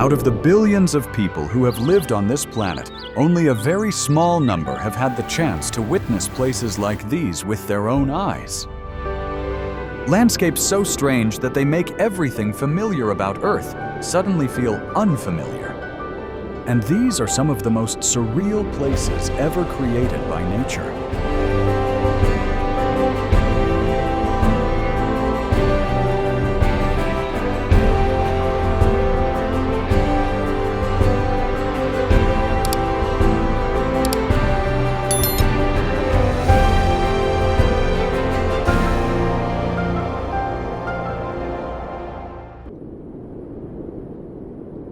Out of the billions of people who have lived on this planet, only a very small number have had the chance to witness places like these with their own eyes. Landscapes so strange that they make everything familiar about Earth suddenly feel unfamiliar. And these are some of the most surreal places ever created by nature.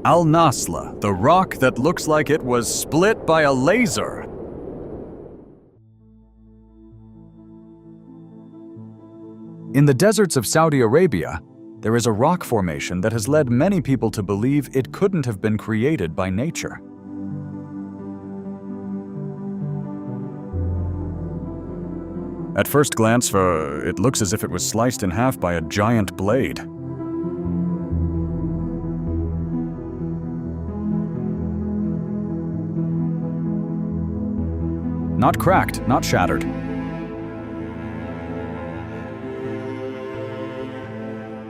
Al-Nasla, the rock that looks like it was split by a laser. In the deserts of Saudi Arabia, there is a rock formation that has led many people to believe it couldn't have been created by nature. At first glance, it looks as if it was sliced in half by a giant blade. Not cracked, not shattered.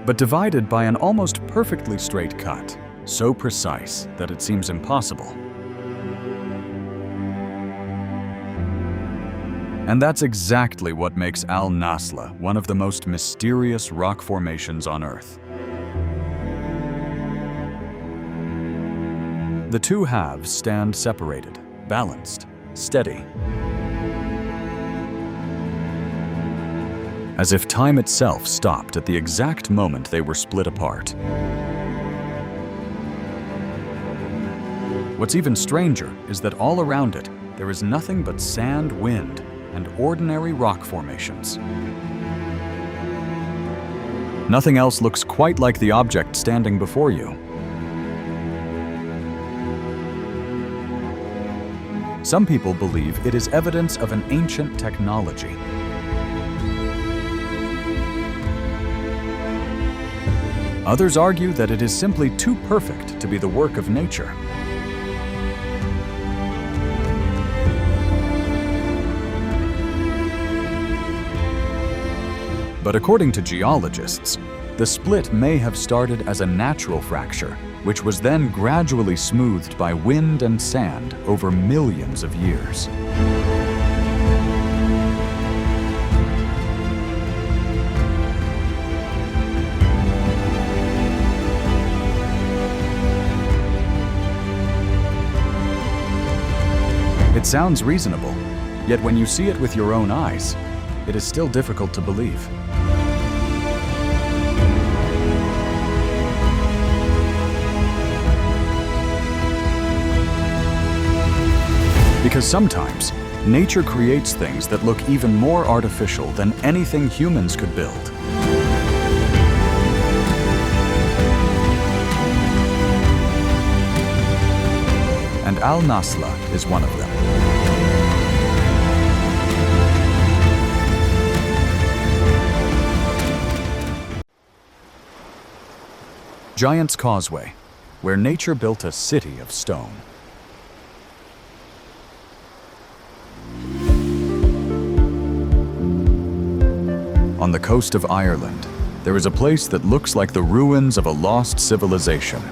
But divided by an almost perfectly straight cut, so precise that it seems impossible. And that's exactly what makes Al-Nasla one of the most mysterious rock formations on Earth. The two halves stand separated, balanced, steady. As if time itself stopped at the exact moment they were split apart. What's even stranger is that all around it, there is nothing but sand, wind, and ordinary rock formations. Nothing else looks quite like the object standing before you. Some people believe it is evidence of an ancient technology. Others argue that it is simply too perfect to be the work of nature. But according to geologists, the split may have started as a natural fracture, which was then gradually smoothed by wind and sand over millions of years. It sounds reasonable, yet when you see it with your own eyes, it is still difficult to believe. Because sometimes, nature creates things that look even more artificial than anything humans could build. And Al-Nasla is one of them. Giant's Causeway, where nature built a city of stone. On the coast of Ireland, there is a place that looks like the ruins of a lost civilization.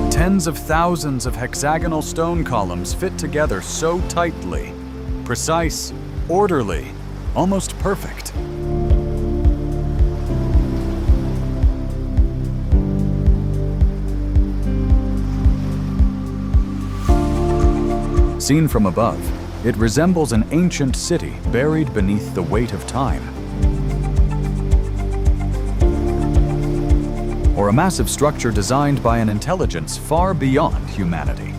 Tens of thousands of hexagonal stone columns fit together so tightly, precise, orderly, almost perfect. Seen from above, it resembles an ancient city buried beneath the weight of time. Or a massive structure designed by an intelligence far beyond humanity.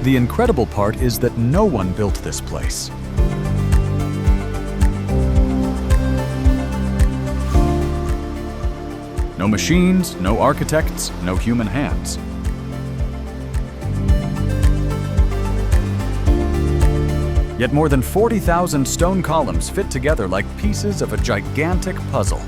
The incredible part is that no one built this place. No machines, no architects, no human hands. Yet more than 40,000 stone columns fit together like pieces of a gigantic puzzle.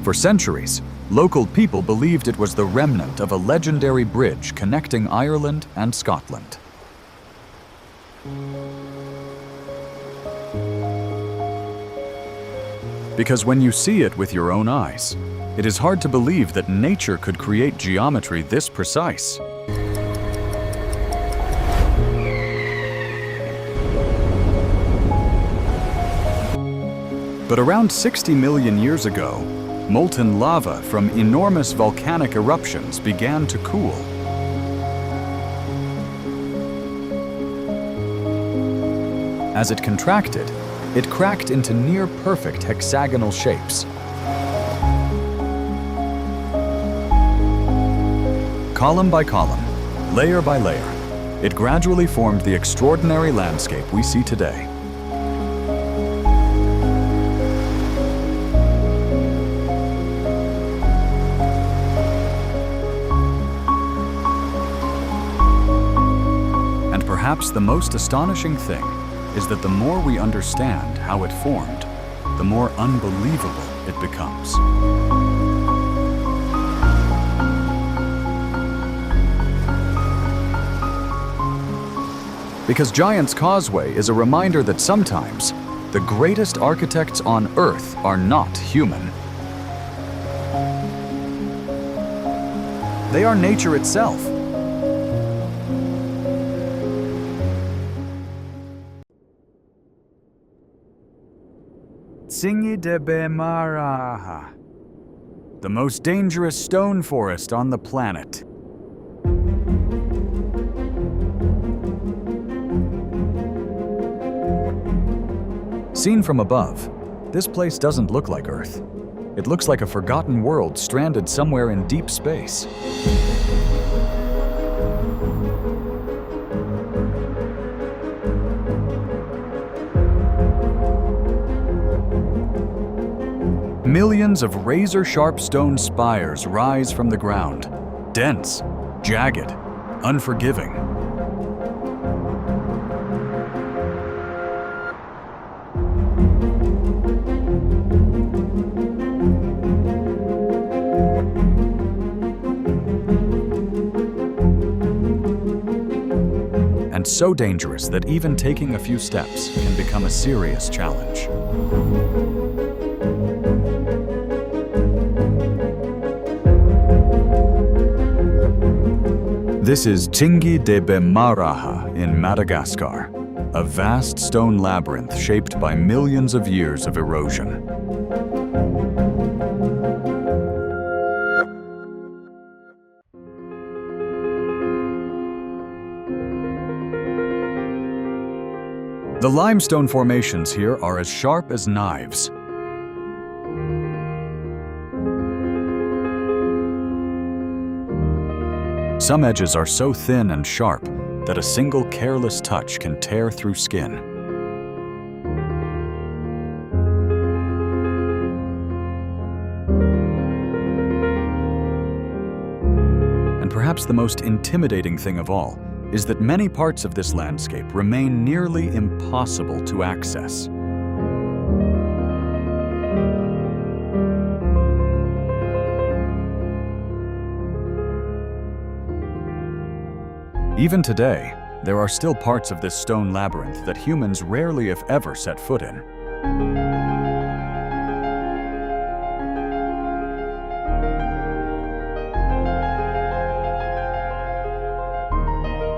For centuries, local people believed it was the remnant of a legendary bridge connecting Ireland and Scotland. Because when you see it with your own eyes, it is hard to believe that nature could create geometry this precise. But around 60 million years ago, molten lava from enormous volcanic eruptions began to cool. As it contracted, it cracked into near-perfect hexagonal shapes. Column by column, layer by layer, it gradually formed the extraordinary landscape we see today. And perhaps the most astonishing thing is that the more we understand how it formed, the more unbelievable it becomes. Because Giant's Causeway is a reminder that sometimes the greatest architects on Earth are not human. They are nature itself. Tsingy de Bemaraha, the most dangerous stone forest on the planet. Seen from above, this place doesn't look like Earth. It looks like a forgotten world stranded somewhere in deep space. Millions of razor-sharp stone spires rise from the ground, dense, jagged, unforgiving. And so dangerous that even taking a few steps can become a serious challenge. This is Tsingy de Bemaraha in Madagascar, a vast stone labyrinth shaped by millions of years of erosion. The limestone formations here are as sharp as knives. Some edges are so thin and sharp that a single careless touch can tear through skin. And perhaps the most intimidating thing of all is that many parts of this landscape remain nearly impossible to access. Even today, there are still parts of this stone labyrinth that humans rarely if ever set foot in.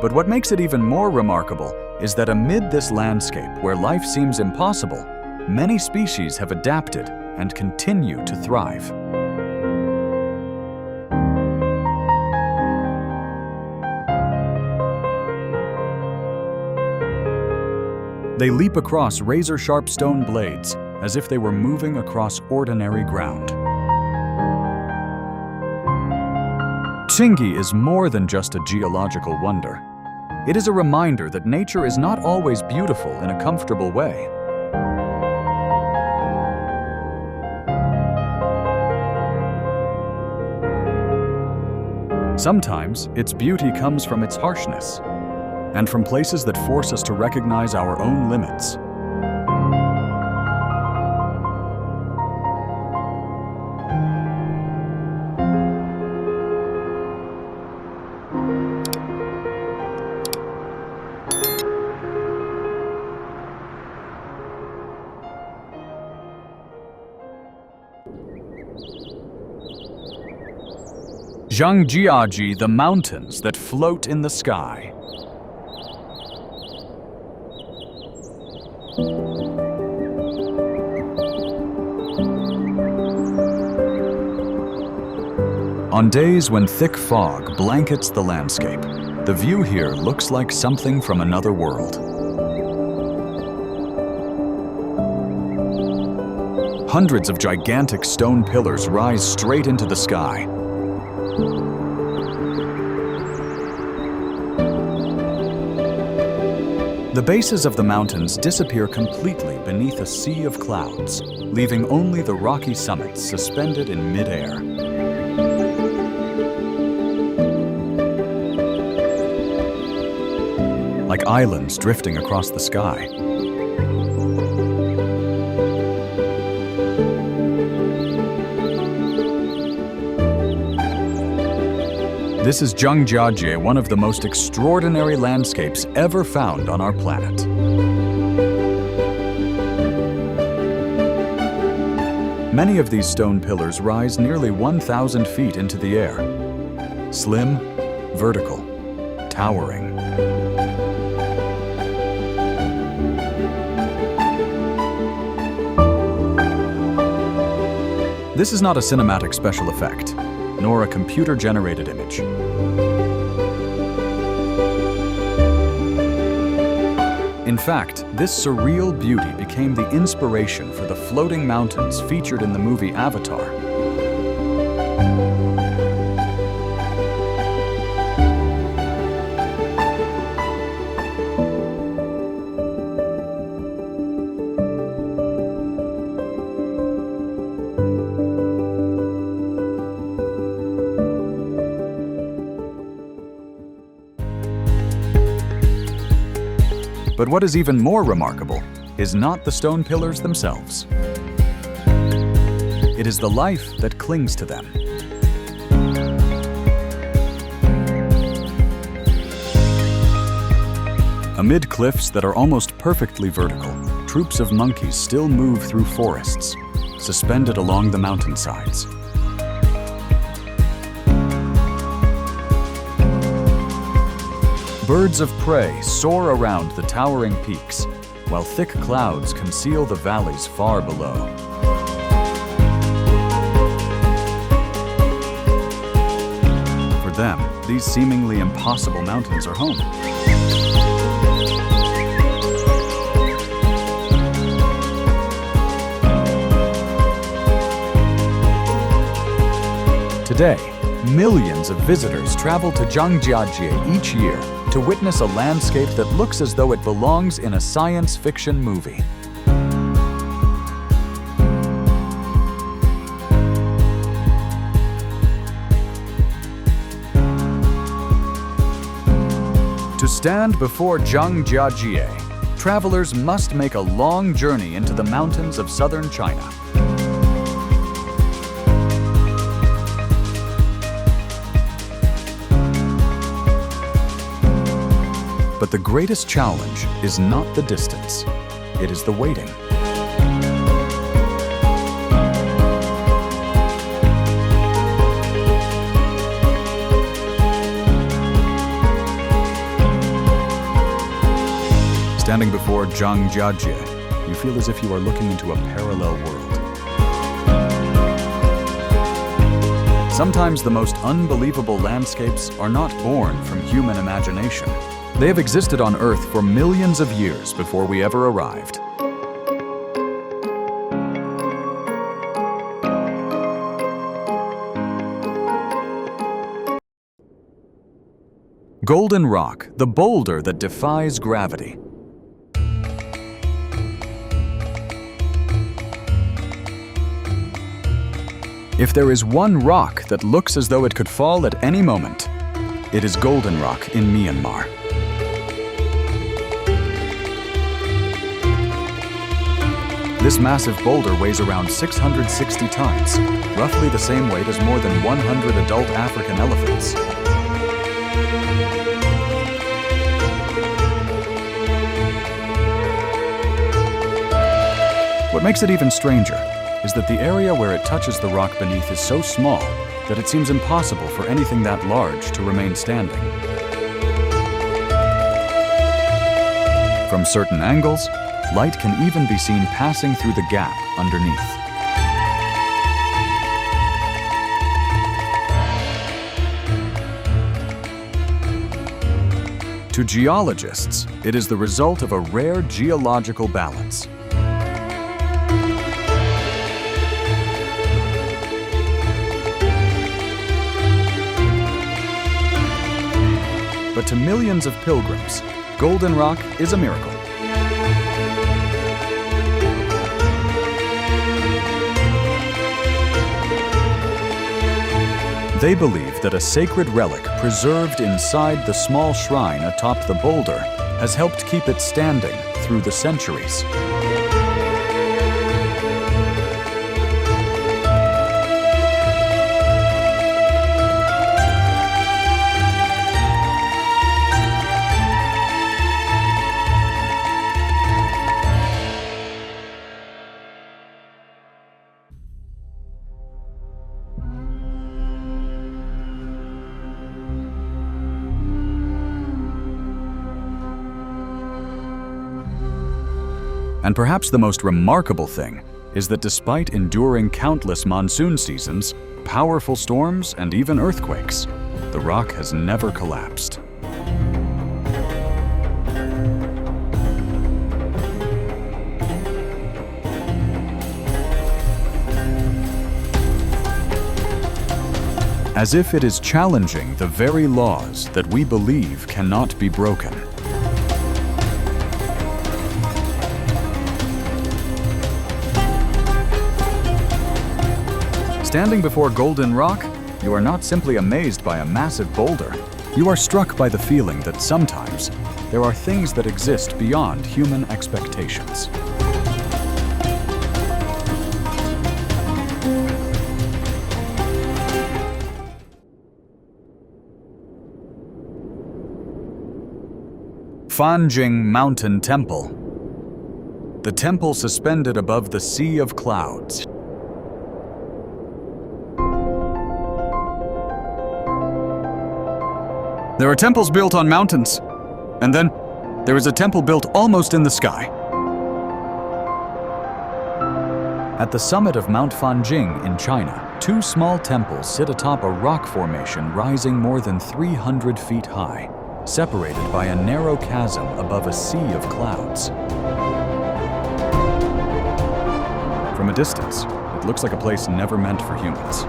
But what makes it even more remarkable is that amid this landscape where life seems impossible, many species have adapted and continue to thrive. They leap across razor-sharp stone blades as if they were moving across ordinary ground. Tsingy is more than just a geological wonder. It is a reminder that nature is not always beautiful in a comfortable way. Sometimes its beauty comes from its harshness, and from places that force us to recognize our own limits. Zhangjiajie, the mountains that float in the sky. On days when thick fog blankets the landscape, the view here looks like something from another world. Hundreds of gigantic stone pillars rise straight into the sky. The bases of the mountains disappear completely beneath a sea of clouds, leaving only the rocky summits suspended in mid-air. Like islands drifting across the sky. This is Zhangjiajie, one of the most extraordinary landscapes ever found on our planet. Many of these stone pillars rise nearly 1,000 feet into the air. Slim, vertical, towering. This is not a cinematic special effect, nor a computer-generated image. In fact, this surreal beauty became the inspiration for the floating mountains featured in the movie Avatar. But what is even more remarkable is not the stone pillars themselves. It is the life that clings to them. Amid cliffs that are almost perfectly vertical, troops of monkeys still move through forests, suspended along the mountainsides. Birds of prey soar around the towering peaks, while thick clouds conceal the valleys far below. For them, these seemingly impossible mountains are home. Today, millions of visitors travel to Zhangjiajie each year to witness a landscape that looks as though it belongs in a science fiction movie. To stand before Zhangjiajie, travelers must make a long journey into the mountains of southern China. But the greatest challenge is not the distance, it is the waiting. Standing before Zhangjiajie, you feel as if you are looking into a parallel world. Sometimes the most unbelievable landscapes are not born from human imagination. They have existed on Earth for millions of years before we ever arrived. Golden Rock, the boulder that defies gravity. If there is one rock that looks as though it could fall at any moment, it is Golden Rock in Myanmar. This massive boulder weighs around 660 tons, roughly the same weight as more than 100 adult African elephants. What makes it even stranger is that the area where it touches the rock beneath is so small that it seems impossible for anything that large to remain standing. From certain angles, light can even be seen passing through the gap underneath. To geologists, it is the result of a rare geological balance. But to millions of pilgrims, Golden Rock is a miracle. They believe that a sacred relic preserved inside the small shrine atop the boulder has helped keep it standing through the centuries. And perhaps the most remarkable thing is that despite enduring countless monsoon seasons, powerful storms, and even earthquakes, the rock has never collapsed. As if it is challenging the very laws that we believe cannot be broken. Standing before Golden Rock, you are not simply amazed by a massive boulder. You are struck by the feeling that sometimes there are things that exist beyond human expectations. Fanjing Mountain Temple. The temple suspended above the sea of clouds. There are temples built on mountains, and then there is a temple built almost in the sky. At the summit of Mount Fanjing in China, two small temples sit atop a rock formation rising more than 300 feet high, separated by a narrow chasm above a sea of clouds. From a distance, it looks like a place never meant for humans.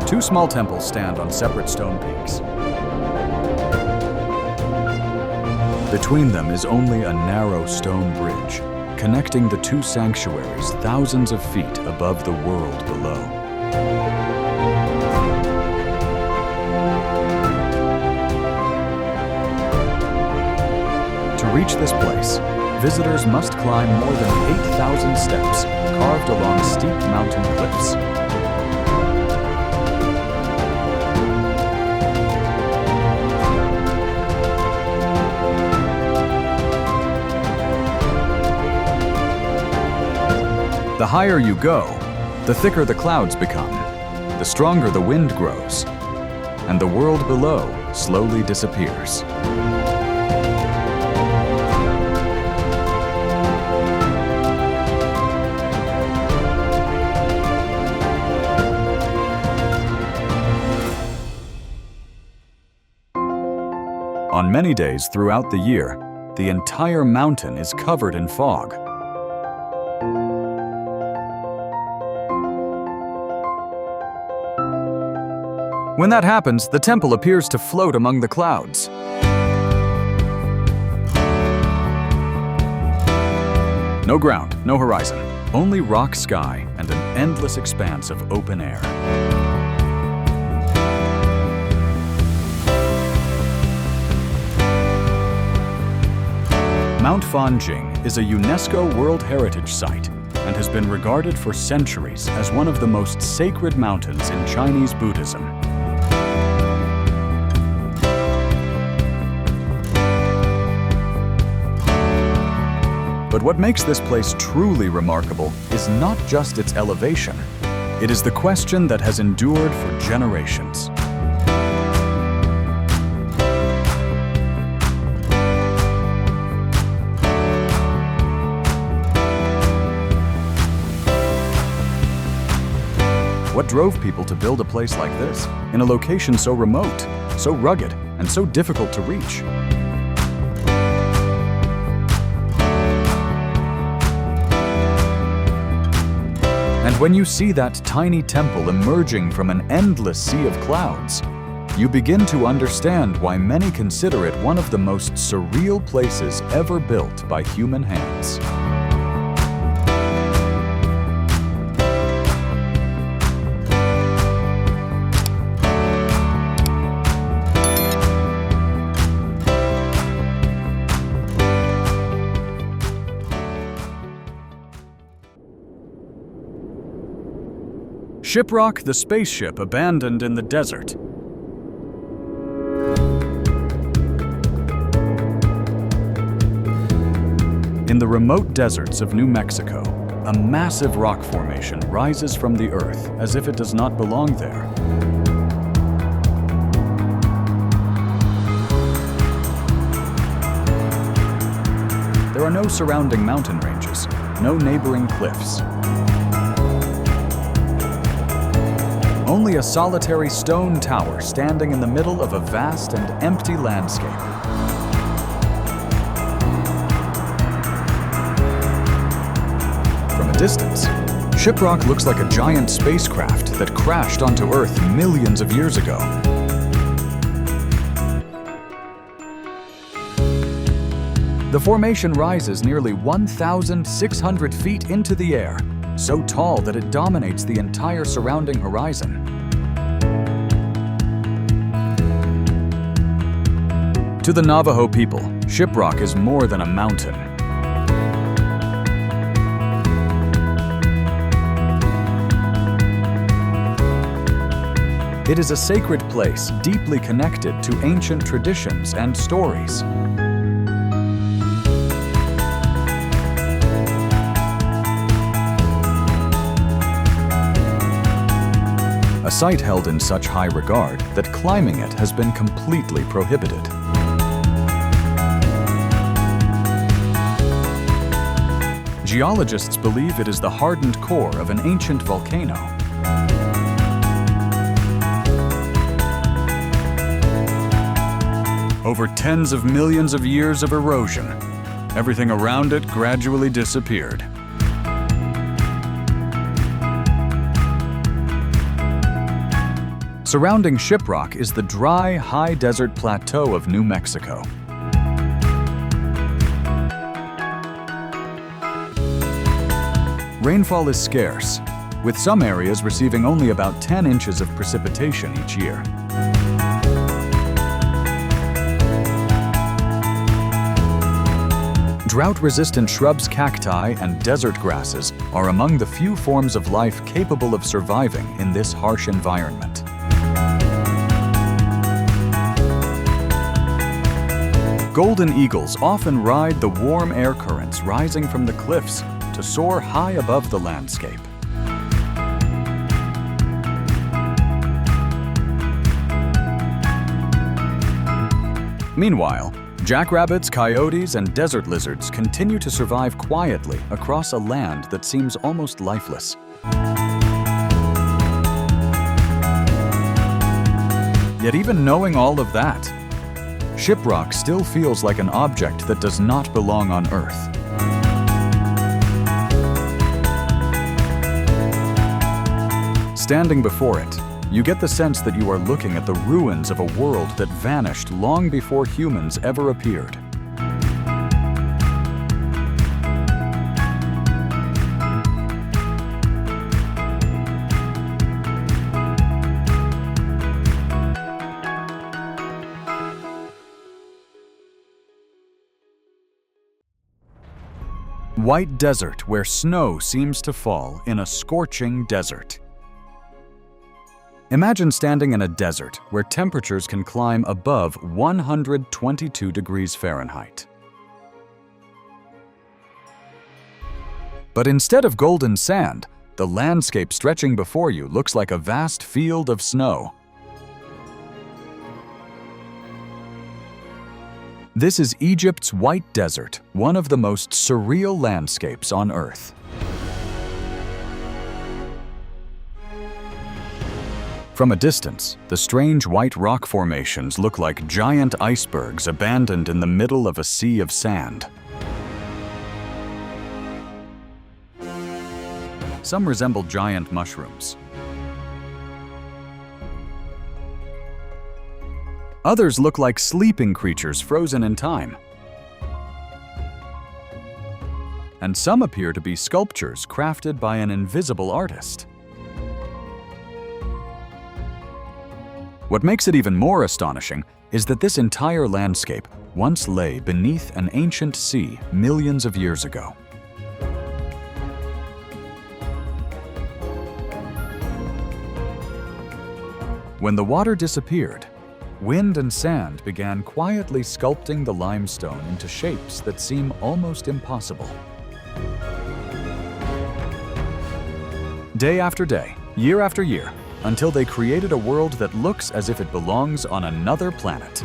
Two small temples stand on separate stone peaks. Between them is only a narrow stone bridge, connecting the two sanctuaries thousands of feet above the world below. To reach this place, visitors must climb more than 8,000 steps carved along steep mountain cliffs. The higher you go, the thicker the clouds become, the stronger the wind grows, and the world below slowly disappears. On many days throughout the year, the entire mountain is covered in fog. When that happens, the temple appears to float among the clouds. No ground, no horizon, only rock sky and an endless expanse of open air. Mount Fanjing is a UNESCO World Heritage Site and has been regarded for centuries as one of the most sacred mountains in Chinese Buddhism. But what makes this place truly remarkable is not just its elevation. It is the question that has endured for generations. What drove people to build a place like this, in a location so remote, so rugged, and so difficult to reach? And when you see that tiny temple emerging from an endless sea of clouds, you begin to understand why many consider it one of the most surreal places ever built by human hands. Shiprock, the spaceship abandoned in the desert. In the remote deserts of New Mexico, a massive rock formation rises from the earth as if it does not belong there. There are no surrounding mountain ranges, no neighboring cliffs. Only a solitary stone tower standing in the middle of a vast and empty landscape. From a distance, Shiprock looks like a giant spacecraft that crashed onto Earth millions of years ago. The formation rises nearly 1,600 feet into the air, so tall that it dominates the entire surrounding horizon. To the Navajo people, Shiprock is more than a mountain. It is a sacred place deeply connected to ancient traditions and stories. A site held in such high regard that climbing it has been completely prohibited. Geologists believe it is the hardened core of an ancient volcano. Over tens of millions of years of erosion, everything around it gradually disappeared. Surrounding Shiprock is the dry, high desert plateau of New Mexico. Rainfall is scarce, with some areas receiving only about 10 inches of precipitation each year. Drought-resistant shrubs, cacti, and desert grasses are among the few forms of life capable of surviving in this harsh environment. Golden eagles often ride the warm air currents rising from the cliffs to soar high above the landscape. Meanwhile, jackrabbits, coyotes, and desert lizards continue to survive quietly across a land that seems almost lifeless. Yet even knowing all of that, Shiprock still feels like an object that does not belong on Earth. Standing before it, You get the sense that you are looking at the ruins of a world that vanished long before humans ever appeared. White desert where snow seems to fall in a scorching desert. Imagine standing in a desert where temperatures can climb above 122 degrees Fahrenheit. But instead of golden sand, the landscape stretching before you looks like a vast field of snow. This is Egypt's White Desert, one of the most surreal landscapes on Earth. From a distance, the strange white rock formations look like giant icebergs abandoned in the middle of a sea of sand. Some resemble giant mushrooms. Others look like sleeping creatures frozen in time. And some appear to be sculptures crafted by an invisible artist. What makes it even more astonishing is that this entire landscape once lay beneath an ancient sea millions of years ago. When the water disappeared, wind and sand began quietly sculpting the limestone into shapes that seem almost impossible. Day after day, year after year, until they created a world that looks as if it belongs on another planet.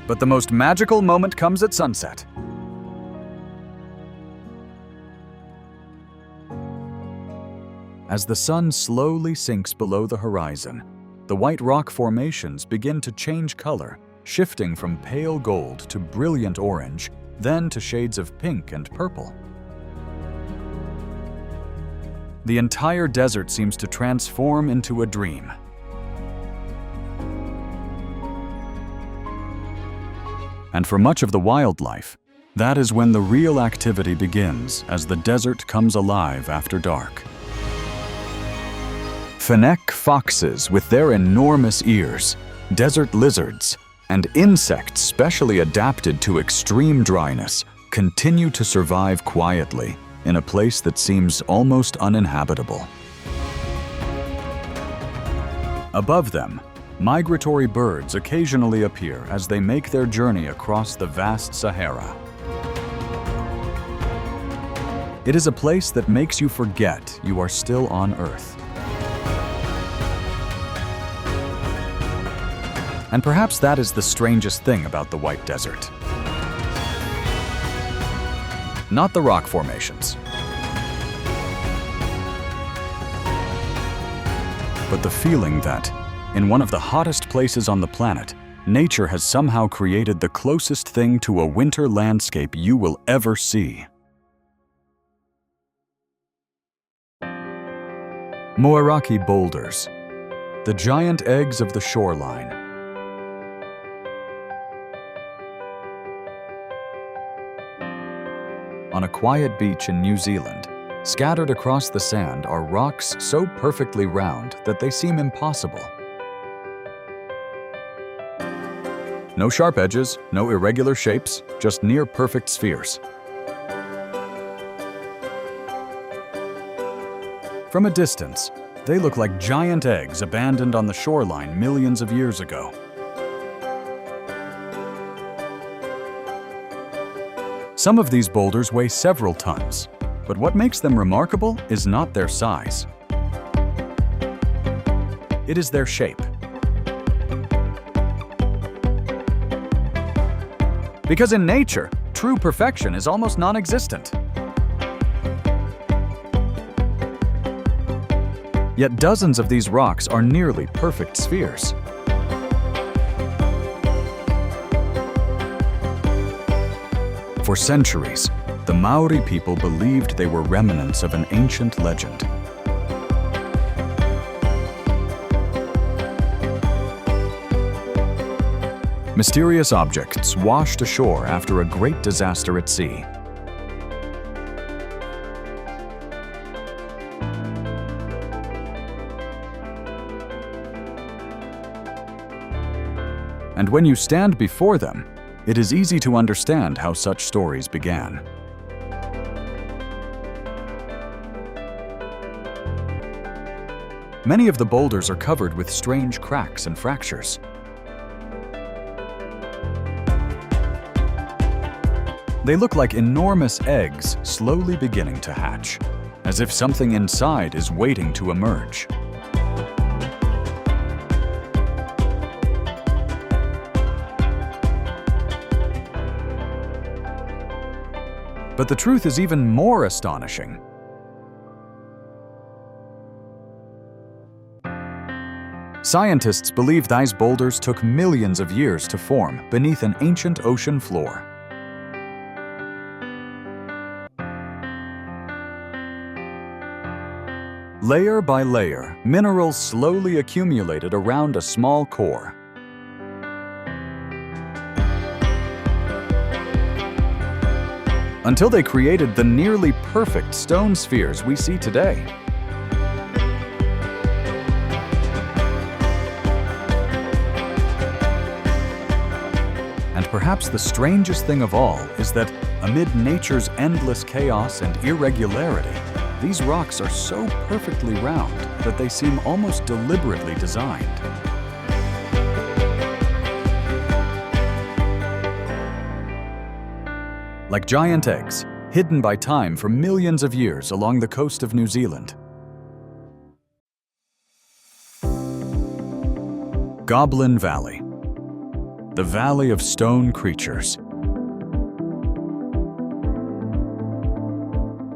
But the most magical moment comes at sunset. As the sun slowly sinks below the horizon, the white rock formations begin to change color, shifting from pale gold to brilliant orange, then to shades of pink and purple. The entire desert seems to transform into a dream. And for much of the wildlife, that is when the real activity begins as the desert comes alive after dark. Fennec foxes with their enormous ears, desert lizards, and insects specially adapted to extreme dryness continue to survive quietly in a place that seems almost uninhabitable. Above them, migratory birds occasionally appear as they make their journey across the vast Sahara. It is a place that makes you forget you are still on Earth. And perhaps that is the strangest thing about the White Desert. Not the rock formations, but the feeling that, in one of the hottest places on the planet, nature has somehow created the closest thing to a winter landscape you will ever see. Moeraki boulders, the giant eggs of the shoreline. On a quiet beach in New Zealand, scattered across the sand are rocks so perfectly round that they seem impossible. No sharp edges, no irregular shapes, just near-perfect spheres. From a distance, they look like giant eggs abandoned on the shoreline millions of years ago. Some of these boulders weigh several tons, but what makes them remarkable is not their size. It is their shape. Because in nature, true perfection is almost non-existent. Yet dozens of these rocks are nearly perfect spheres. For centuries, The Maori people believed they were remnants of an ancient legend. Mysterious objects washed ashore after a great disaster at sea. And when you stand before them, it is easy to understand how such stories began. Many of the boulders are covered with strange cracks and fractures. They look like enormous eggs slowly beginning to hatch, as if something inside is waiting to emerge. But the truth is even more astonishing. Scientists believe these boulders took millions of years to form beneath an ancient ocean floor. Layer by layer, minerals slowly accumulated around a small core. Until they created the nearly perfect stone spheres we see today. And perhaps the strangest thing of all is that, amid nature's endless chaos and irregularity, these rocks are so perfectly round that they seem almost deliberately designed. Like giant eggs, hidden by time for millions of years along the coast of New Zealand. Goblin Valley, the Valley of Stone Creatures.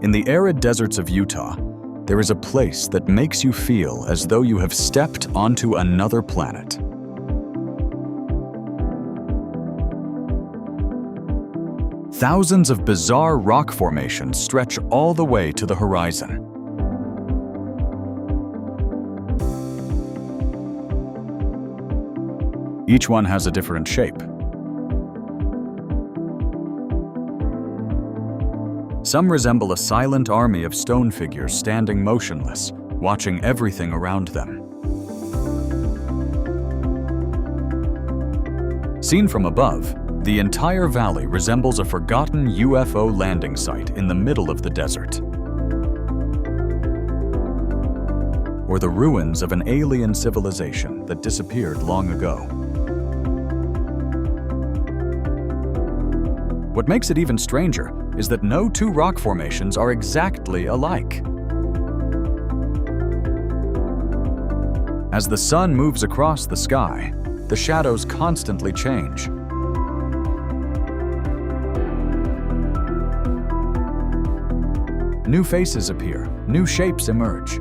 In the arid deserts of Utah, there is a place that makes you feel as though you have stepped onto another planet. Thousands of bizarre rock formations stretch all the way to the horizon. Each one has a different shape. Some resemble a silent army of stone figures standing motionless, watching everything around them. Seen from above, the entire valley resembles a forgotten UFO landing site in the middle of the desert. Or the ruins of an alien civilization that disappeared long ago. What makes it even stranger is that no two rock formations are exactly alike. As the sun moves across the sky, the shadows constantly change. New faces appear, new shapes emerge.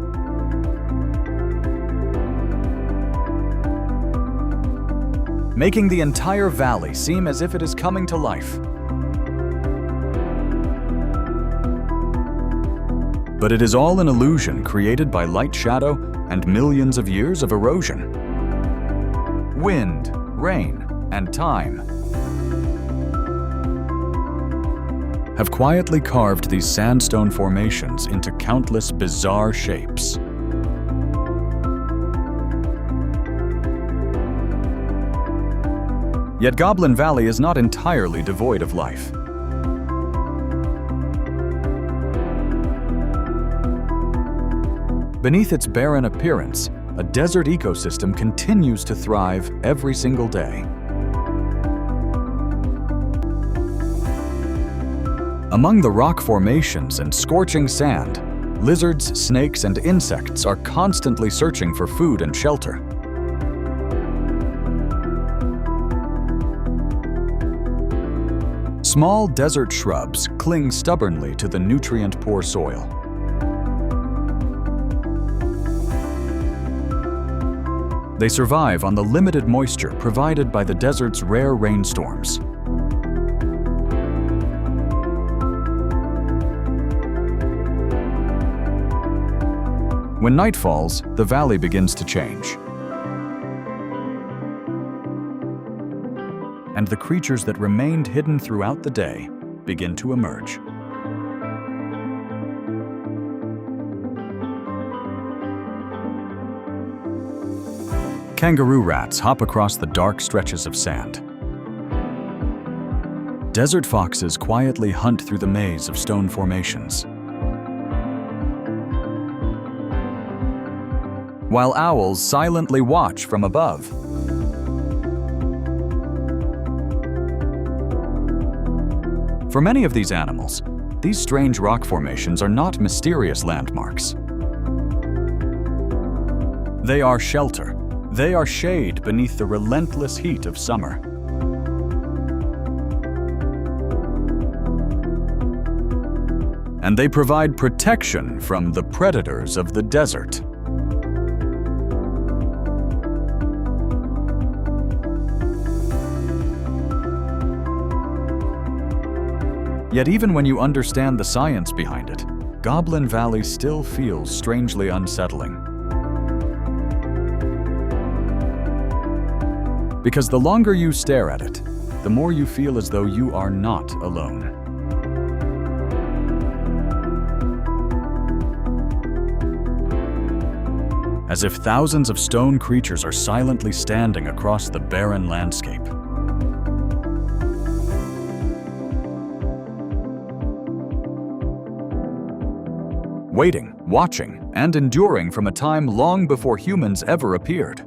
Making the entire valley seem as if it is coming to life. But it is all an illusion created by light shadow and millions of years of erosion. Wind, rain, and time have quietly carved these sandstone formations into countless bizarre shapes. Yet Goblin Valley is not entirely devoid of life. Beneath its barren appearance, a desert ecosystem continues to thrive every single day. Among the rock formations and scorching sand, lizards, snakes, and insects are constantly searching for food and shelter. Small desert shrubs cling stubbornly to the nutrient-poor soil. They survive on the limited moisture provided by the desert's rare rainstorms. When night falls, the valley begins to change. And the creatures that remained hidden throughout the day begin to emerge. Kangaroo rats hop across the dark stretches of sand. Desert foxes quietly hunt through the maze of stone formations. While owls silently watch from above. For many of these animals, these strange rock formations are not mysterious landmarks. They are shelter. They are shade beneath the relentless heat of summer. And they provide protection from the predators of the desert. Yet even when you understand the science behind it, Goblin Valley still feels strangely unsettling. Because the longer you stare at it, the more you feel as though you are not alone. As if thousands of stone creatures are silently standing across the barren landscape. Waiting, watching, and enduring from a time long before humans ever appeared.